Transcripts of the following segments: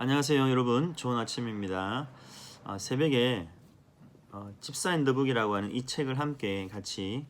안녕하세요 여러분, 좋은 아침입니다. 새벽에 집사 인 더 북이라고 하는 이 책을 함께 같이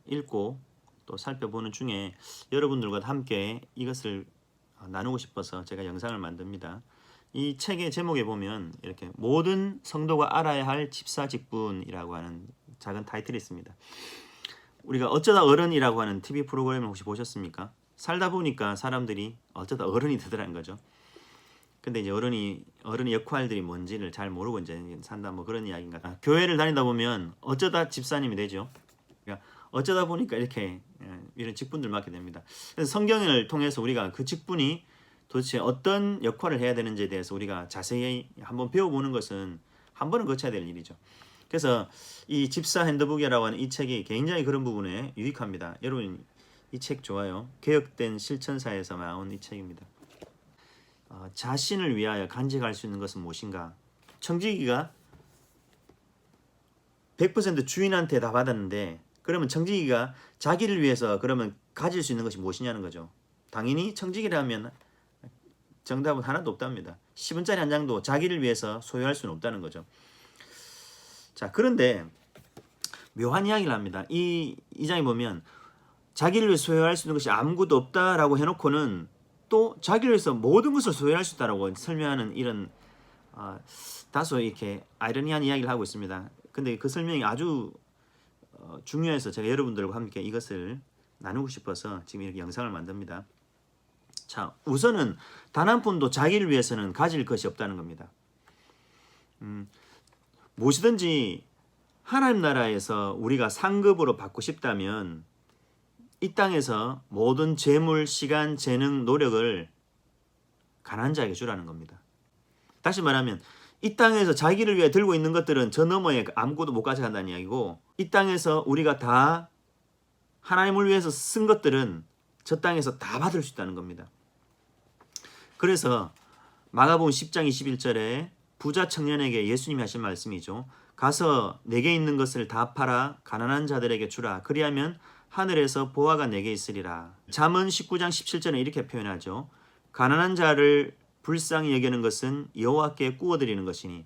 읽고 또 살펴보는 중에 여러분들과 함께 이것을 나누고 싶어서 제가 영상을 만듭니다. 이 책의 제목에 보면 이렇게 모든 성도가 알아야 할 집사 직분이라고 하는 작은 타이틀이 있습니다. 우리가 어쩌다 어른이라고 하는 TV 프로그램을 혹시 보셨습니까? 살다 보니까 사람들이 어쩌다 어른이 되더라는 거죠. 근데 이제 어른의 역할들이 뭔지를 잘 모르고 이제 산다 뭐 그런 이야기인가. 교회를 다니다 보면 어쩌다 집사님이 되죠. 그러니까 어쩌다 보니까 이렇게 이런 직분들 맡게 됩니다. 그래서 성경을 통해서 우리가 그 직분이 도대체 어떤 역할을 해야 되는지에 대해서 우리가 자세히 한번 배워보는 것은 한 번은 거쳐야 될 일이죠. 그래서 이 집사 핸드북이라고 하는 이 책이 굉장히 그런 부분에 유익합니다. 여러분 이 책 좋아요. 개혁된 실천사에서 나온 이 책입니다. 자신을 위하여 간직할 수 있는 것은 무엇인가? 청지기가 100% 주인한테 다 받았는데 그러면 청지기가 자기를 위해서 그러면 가질 수 있는 것이 무엇이냐는 거죠. 당연히 청지기라면 정답은 하나도 없답니다. 10원짜리 한 장도 자기를 위해서 소유할 수는 없다는 거죠. 자, 그런데 묘한 이야기를 합니다. 이 장에 보면 자기를 위해 소유할 수 있는 것이 아무것도 없다라고 해놓고는 또 자기를 위해서 모든 것을 소유할 수 있다라고 설명하는 이런 다소 이렇게 아이러니한 이야기를 하고 있습니다. 근데 그 설명이 아주 중요해서 제가 여러분들과 함께 이것을 나누고 싶어서 지금 이렇게 영상을 만듭니다. 자, 우선은 단 한 푼도 자기를 위해서는 가질 것이 없다는 겁니다. 무엇이든지 하나님 나라에서 우리가 상급으로 받고 싶다면 이 땅에서 모든 재물, 시간, 재능, 노력을 가난한 자에게 주라는 겁니다. 다시 말하면 이 땅에서 자기를 위해 들고 있는 것들은 저 너머에 아무것도 못 가져간다는 이야기고, 이 땅에서 우리가 다 하나님을 위해서 쓴 것들은 저 땅에서 다 받을 수 있다는 겁니다. 그래서 마가복음 10장 21절에 부자 청년에게 예수님이 하신 말씀이죠. 가서 내게 있는 것을 다 팔아 가난한 자들에게 주라. 그리하면 하늘에서 보화가 내게 있으리라. 잠언 19장 17절에 이렇게 표현하죠. 가난한 자를 불쌍히 여기는 것은 여호와께 꾸어드리는 것이니.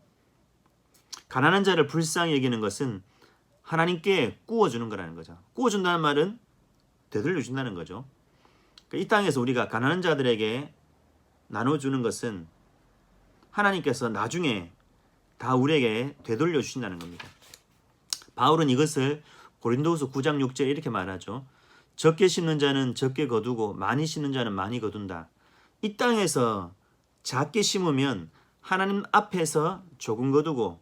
가난한 자를 불쌍히 여기는 것은 하나님께 꾸어주는 거라는 거죠. 꾸어준다는 말은 되돌려준다는 거죠. 이 땅에서 우리가 가난한 자들에게 나눠주는 것은 하나님께서 나중에 다 우리에게 되돌려 주신다는 겁니다. 바울은 이것을 고린도후서 9장 6절에 이렇게 말하죠. 적게 심는 자는 적게 거두고 많이 심는 자는 많이 거둔다. 이 땅에서 작게 심으면 하나님 앞에서 조금 거두고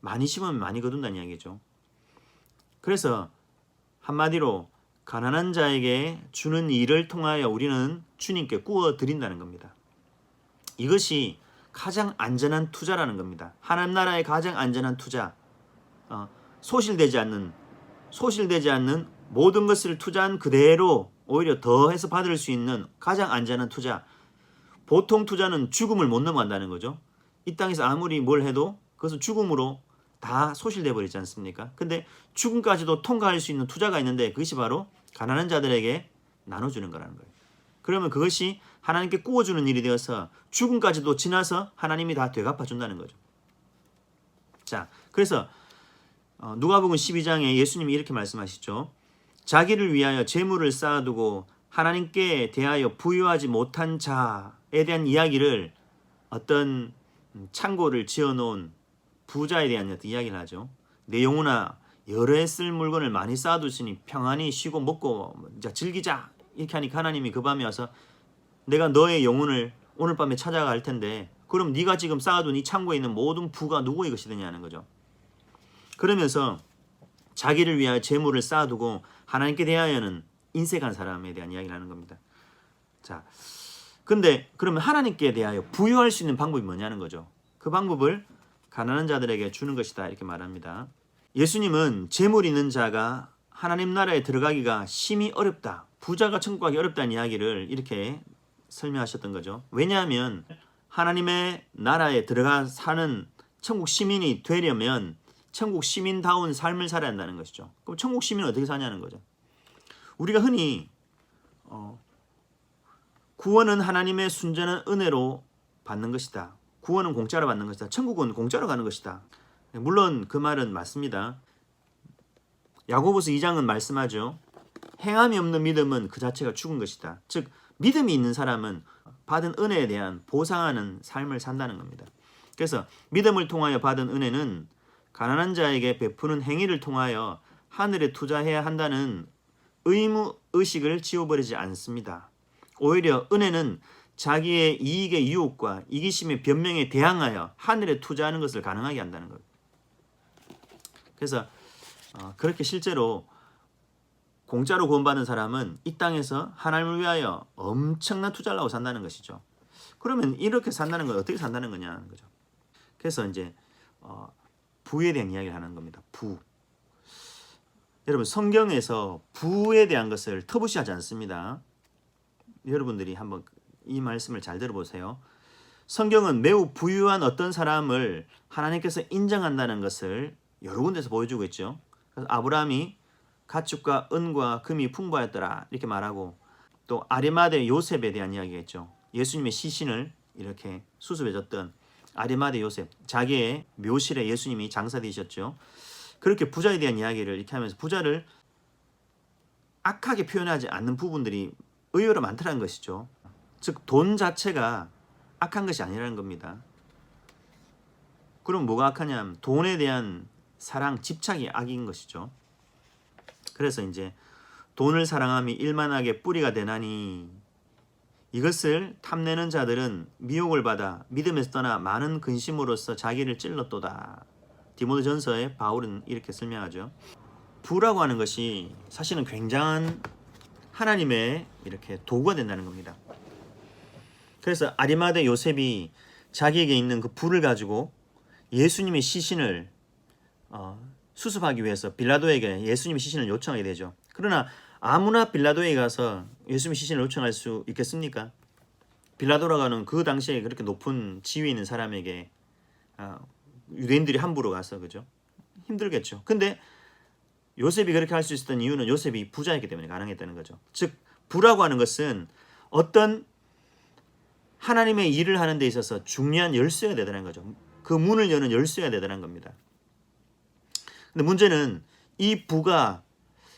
많이 심으면 많이 거둔다는 이야기죠. 그래서 한마디로 가난한 자에게 주는 일을 통하여 우리는 주님께 꾸어 드린다는 겁니다. 이것이 가장 안전한 투자라는 겁니다. 하나님 나라의 가장 안전한 투자, 소실되지 않는 모든 것을 투자한 그대로 오히려 더해서 받을 수 있는 가장 안전한 투자. 보통 투자는 죽음을 못 넘어간다는 거죠. 이 땅에서 아무리 뭘 해도 그것은 죽음으로 다 소실돼 버리지 않습니까? 근데 죽음까지도 통과할 수 있는 투자가 있는데 그것이 바로 가난한 자들에게 나눠주는 거라는 거예요. 그러면 그것이 하나님께 꾸어주는 일이 되어서 죽음까지도 지나서 하나님이 다 되갚아준다는 거죠. 자, 그래서 누가복음 12장에 예수님이 이렇게 말씀하시죠. 자기를 위하여 재물을 쌓아두고 하나님께 대하여 부유하지 못한 자에 대한 이야기를 어떤 창고를 지어놓은 부자에 대한 이야기를 하죠. 내 영혼아 여러 해 쓸 물건을 많이 쌓아두시니 평안히 쉬고 먹고 즐기자. 이렇게 하니까 하나님이 그 밤에 와서 내가 너의 영혼을 오늘 밤에 찾아갈 텐데 그럼 네가 지금 쌓아둔 이 창고에 있는 모든 부가 누구의 것이 되냐는 거죠. 그러면서 자기를 위하여 재물을 쌓아두고 하나님께 대하여는 인색한 사람에 대한 이야기를 하는 겁니다. 자, 근데 그러면 하나님께 대하여 부유할 수 있는 방법이 뭐냐는 거죠. 그 방법을 가난한 자들에게 주는 것이다 이렇게 말합니다. 예수님은 재물 있는 자가 하나님 나라에 들어가기가 심히 어렵다. 부자가 천국 가기 어렵다는 이야기를 이렇게 설명하셨던 거죠. 왜냐하면 하나님의 나라에 들어가 사는 천국 시민이 되려면 천국 시민다운 삶을 살아야 한다는 것이죠. 그럼 천국 시민은 어떻게 사냐는 거죠. 우리가 흔히 구원은 하나님의 순전한 은혜로 받는 것이다. 구원은 공짜로 받는 것이다. 천국은 공짜로 가는 것이다. 물론 그 말은 맞습니다. 야고보서 2장은 말씀하죠. 행함이 없는 믿음은 그 자체가 죽은 것이다. 즉 믿음이 있는 사람은 받은 은혜에 대한 보상하는 삶을 산다는 겁니다. 그래서 믿음을 통하여 받은 은혜는 가난한 자에게 베푸는 행위를 통하여 하늘에 투자해야 한다는 의무 의식을 지워버리지 않습니다. 오히려 은혜는 자기의 이익의 유혹과 이기심의 변명에 대항하여 하늘에 투자하는 것을 가능하게 한다는 것. 그래서 그렇게 실제로 공짜로 구원받은 사람은 이 땅에서 하나님을 위하여 엄청난 투자를 하고 산다는 것이죠. 그러면 이렇게 산다는 건 어떻게 산다는 거냐는 거죠. 그래서 이제 부에 대한 이야기를 하는 겁니다. 부. 여러분 성경에서 부에 대한 것을 터부시하지 않습니다. 여러분들이 한번 이 말씀을 잘 들어보세요. 성경은 매우 부유한 어떤 사람을 하나님께서 인정한다는 것을 여러 군데서 보여주고 있죠. 그래서 아브라함이 가축과 은과 금이 풍부하였더라 이렇게 말하고, 또 아리마대 요셉에 대한 이야기겠죠. 예수님의 시신을 이렇게 수습해줬던 아리마대 요셉, 자기의 묘실에 예수님이 장사되셨죠. 그렇게 부자에 대한 이야기를 이렇게 하면서 부자를 악하게 표현하지 않는 부분들이 의외로 많다는 것이죠. 즉 돈 자체가 악한 것이 아니라는 겁니다. 그럼 뭐가 악하냐면 돈에 대한 사랑, 집착이 악인 것이죠. 그래서 이제 돈을 사랑함이 일만하게 뿌리가 되나니 이것을 탐내는 자들은 미혹을 받아 믿음에서 떠나 많은 근심으로써 자기를 찔렀도다. 디모데전서에 바울은 이렇게 설명하죠. 부라고 하는 것이 사실은 굉장한 하나님의 이렇게 도구가 된다는 겁니다. 그래서 아리마대 요셉이 자기에게 있는 그 부를 가지고 예수님의 시신을 수습하기 위해서 빌라도에게 예수님의 시신을 요청하게 되죠. 그러나 아무나 빌라도에 가서 예수님의 시신을 요청할 수 있겠습니까? 빌라도라고 하는 그 당시에 그렇게 높은 지위에 있는 사람에게 유대인들이 함부로 가서 그죠? 힘들겠죠. 근데 요셉이 그렇게 할 수 있었던 이유는 요셉이 부자였기 때문에 가능했다는 거죠. 즉 부라고 하는 것은 어떤 하나님의 일을 하는 데 있어서 중요한 열쇠가 되더라는 거죠. 그 문을 여는 열쇠가 되더라는 겁니다. 근데 문제는 이 부가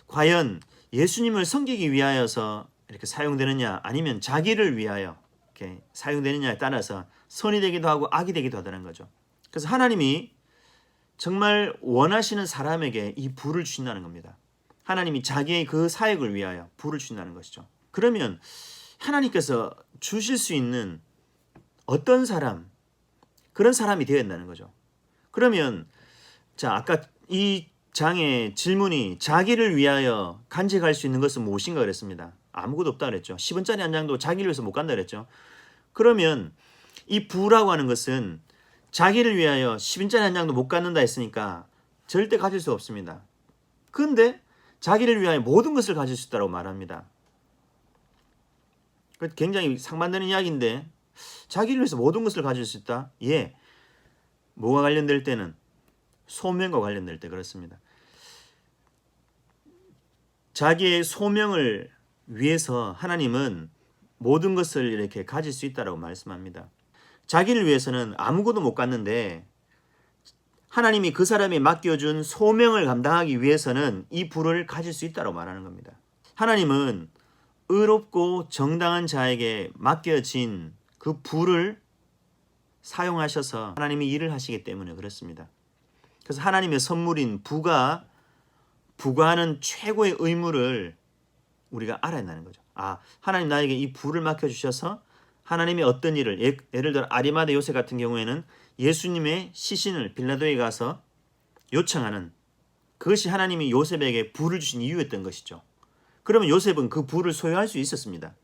과연 예수님을 섬기기 위하여서 이렇게 사용되느냐 아니면 자기를 위하여 이렇게 사용되느냐에 따라서 선이 되기도 하고 악이 되기도 하다는 거죠. 그래서 하나님이 정말 원하시는 사람에게 이 부를 주신다는 겁니다. 하나님이 자기의 그 사역을 위하여 부를 주신다는 것이죠. 그러면 하나님께서 주실 수 있는 어떤 사람, 그런 사람이 되어야 한다는 거죠. 그러면 자 아까 이 장의 질문이 자기를 위하여 간직할 수 있는 것은 무엇인가 그랬습니다. 아무것도 없다 그랬죠. 10원짜리 한 장도 자기를 위해서 못 간다 그랬죠. 그러면 이 부라고 하는 것은 자기를 위하여 10원짜리 한 장도 못 갖는다 했으니까 절대 가질 수 없습니다. 그런데 자기를 위하여 모든 것을 가질 수 있다고 말합니다. 굉장히 상반되는 이야기인데 자기를 위해서 모든 것을 가질 수 있다? 예. 뭐가 관련될 때는 소명과 관련될 때 그렇습니다. 자기의 소명을 위해서 하나님은 모든 것을 이렇게 가질 수 있다고 말씀합니다. 자기를 위해서는 아무것도 못 갖는데 하나님이 그 사람이 맡겨준 소명을 감당하기 위해서는 이 부를 가질 수 있다고 말하는 겁니다. 하나님은 의롭고 정당한 자에게 맡겨진 그 부를 사용하셔서 하나님이 일을 하시기 때문에 그렇습니다. 그래서 하나님의 선물인 부가 부과하는 최고의 의무를 우리가 알아야 한다는 거죠. 하나님 나에게 이 부를 맡겨주셔서 하나님이 어떤 일을 예를 들어 아리마대 요셉 같은 경우에는 예수님의 시신을 빌라도에 가서 요청하는 그것이 하나님이 요셉에게 부를 주신 이유였던 것이죠. 그러면 요셉은 그 부를 소유할 수 있었습니다.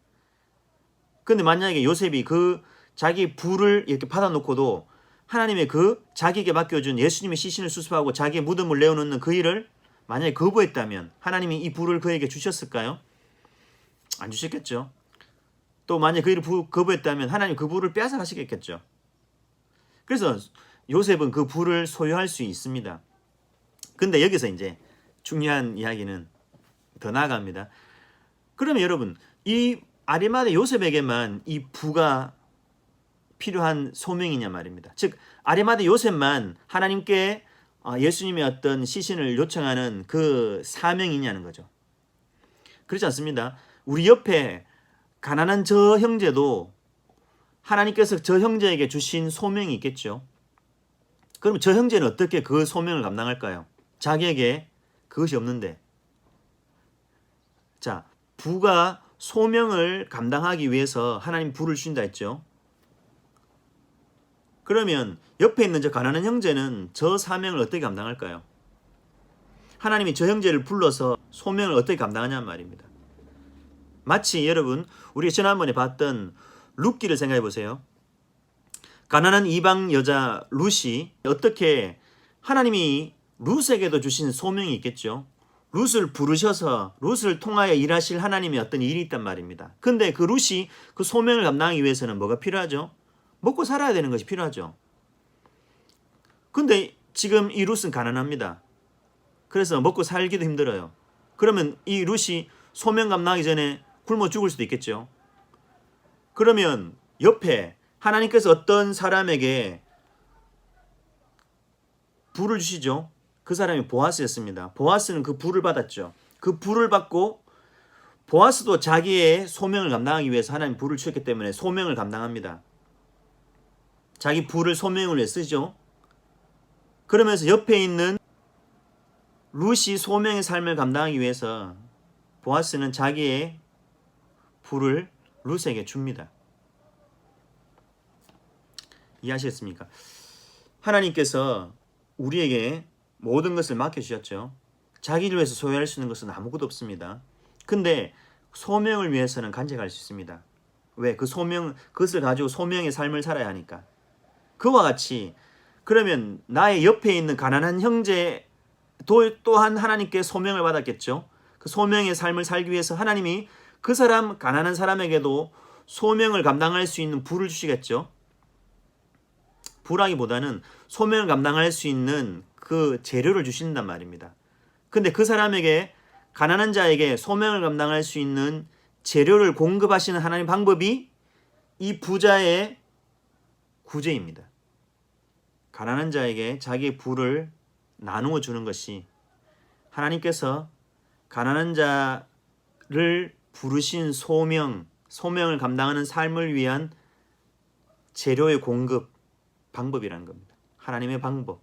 그런데 만약에 요셉이 그 자기 부를 이렇게 받아놓고도 하나님의 그 자기에게 맡겨준 예수님의 시신을 수습하고 자기의 무덤을 내어놓는 그 일을 만약에 거부했다면 하나님이 이 부를 그에게 주셨을까요? 안 주셨겠죠. 또 만약에 그 일을 거부했다면 하나님 그 부를 빼앗아 가시겠죠. 그래서 요셉은 그 부를 소유할 수 있습니다. 근데 여기서 이제 중요한 이야기는 더 나아갑니다. 그러면 여러분 이 아리마대 요셉에게만 이 부가 필요한 소명이냐 말입니다. 즉 아리마대 요셉만 하나님께 예수님의 어떤 시신을 요청하는 그 사명이냐는 거죠. 그렇지 않습니다. 우리 옆에 가난한 저 형제도 하나님께서 저 형제에게 주신 소명이 있겠죠. 그럼 저 형제는 어떻게 그 소명을 감당할까요? 자기에게 그것이 없는데. 자, 부가 소명을 감당하기 위해서 하나님 부를 주신다 했죠. 그러면 옆에 있는 저 가난한 형제는 저 사명을 어떻게 감당할까요? 하나님이 저 형제를 불러서 소명을 어떻게 감당하냐는 말입니다. 마치 여러분 우리가 지난번에 봤던 룻기를 생각해 보세요. 가난한 이방 여자 룻이 어떻게 하나님이 룻에게도 주신 소명이 있겠죠. 룻을 부르셔서 룻을 통하여 일하실 하나님의 어떤 일이 있단 말입니다. 근데 그 룻이 그 소명을 감당하기 위해서는 뭐가 필요하죠? 먹고 살아야 되는 것이 필요하죠. 근데 지금 이 룻은 가난합니다. 그래서 먹고 살기도 힘들어요. 그러면 이 룻이 소명 감당하기 전에 굶어 죽을 수도 있겠죠. 그러면 옆에 하나님께서 어떤 사람에게 부를 주시죠. 그 사람이 보아스였습니다. 보아스는 그 부를 받았죠. 그 부를 받고 보아스도 자기의 소명을 감당하기 위해서 하나님 부를 주셨기 때문에 소명을 감당합니다. 자기 부를 소명을 위해 쓰죠. 그러면서 옆에 있는 룻이 소명의 삶을 감당하기 위해서 보아스는 자기의 부를 룻에게 줍니다. 이해하시겠습니까? 하나님께서 우리에게 모든 것을 맡겨주셨죠. 자기를 위해서 소유할 수 있는 것은 아무것도 없습니다. 근데 소명을 위해서는 간직할 수 있습니다. 왜? 그 소명, 그것을 가지고 소명의 삶을 살아야 하니까. 그와 같이 그러면 나의 옆에 있는 가난한 형제 또한 하나님께 소명을 받았겠죠. 그 소명의 삶을 살기 위해서 하나님이 그 사람 가난한 사람에게도 소명을 감당할 수 있는 부를 주시겠죠. 부라기보다는 소명을 감당할 수 있는 그 재료를 주신단 말입니다. 근데 그 사람에게 가난한 자에게 소명을 감당할 수 있는 재료를 공급하시는 하나님의 방법이 이 부자의 구제입니다. 가난한 자에게 자기의 부를 나누어 주는 것이 하나님께서 가난한 자를 부르신 소명을 감당하는 삶을 위한 재료의 공급 방법이라는 겁니다. 하나님의 방법.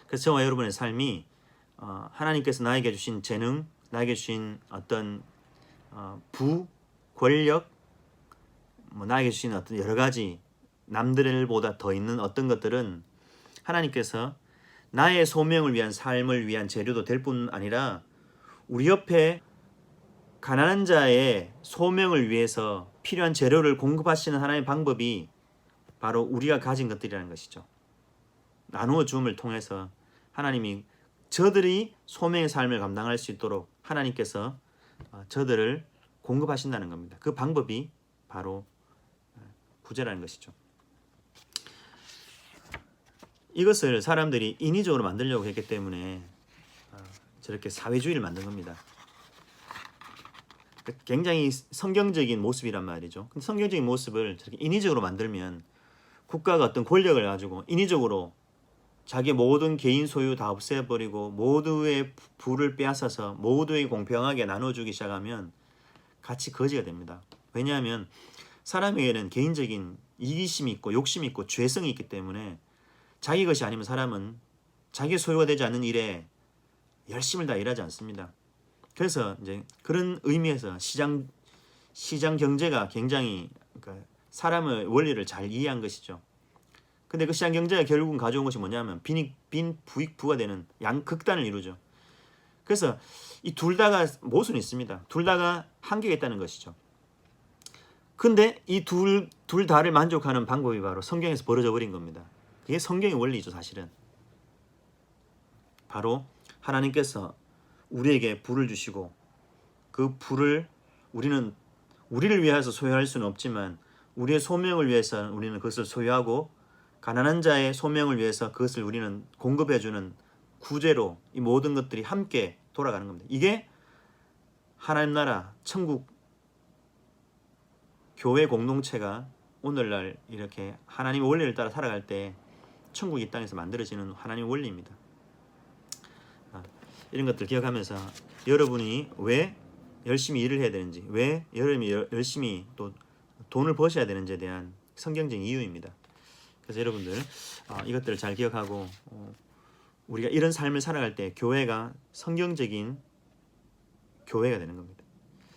그래서 저와 여러분의 삶이 하나님께서 나에게 주신 재능, 나에게 주신 어떤 부, 권력, 나에게 주신 어떤 여러 가지 남들보다 더 있는 어떤 것들은 하나님께서 나의 소명을 위한 삶을 위한 재료도 될 뿐 아니라 우리 옆에 가난한 자의 소명을 위해서 필요한 재료를 공급하시는 하나님의 방법이 바로 우리가 가진 것들이라는 것이죠. 나누어 주음을 통해서 하나님이 저들이 소명의 삶을 감당할 수 있도록 하나님께서 저들을 공급하신다는 겁니다. 그 방법이 바로 구제라는 것이죠. 이것을 사람들이 인위적으로 만들려고 했기 때문에 저렇게 사회주의를 만든 겁니다. 굉장히 성경적인 모습이란 말이죠. 근데 성경적인 모습을 저렇게 인위적으로 만들면 국가가 어떤 권력을 가지고 인위적으로 자기 모든 개인 소유 다 없애버리고 모두의 부를 빼앗아서 모두에게 공평하게 나눠주기 시작하면 같이 거지가 됩니다. 왜냐하면 사람에게는 개인적인 이기심이 있고 욕심이 있고 죄성이 있기 때문에 자기 것이 아니면 사람은 자기 소유가 되지 않는 일에 열심을 다 일하지 않습니다. 그래서 이제 그런 의미에서 시장 경제가 굉장히 사람의 원리를 잘 이해한 것이죠. 근데 그 시장 경제가 결국은 가져온 것이 뭐냐면 빈 부익 부가 되는 양극단을 이루죠. 그래서 이 둘 다가 모순이 있습니다. 둘 다가 한계가 있다는 것이죠. 근데 이 둘 다를 만족하는 방법이 바로 성경에서 벌어져 버린 겁니다. 이게 성경의 원리죠, 사실은. 바로 하나님께서 우리에게 부를 주시고 그 부를 우리를 위해서 소유할 수는 없지만 우리의 소명을 위해서 우리는 그것을 소유하고 가난한 자의 소명을 위해서 그것을 우리는 공급해주는 구제로 이 모든 것들이 함께 돌아가는 겁니다. 이게 하나님 나라 천국 교회 공동체가 오늘날 이렇게 하나님의 원리를 따라 살아갈 때 천국이 이 땅에서 만들어지는 하나님의 원리입니다. 이런 것들 기억하면서 여러분이 왜 열심히 일을 해야 되는지, 왜 여러분이 열심히 또 돈을 버셔야 되는지에 대한 성경적인 이유입니다. 그래서 여러분들 이것들을 잘 기억하고 우리가 이런 삶을 살아갈 때 교회가 성경적인 교회가 되는 겁니다.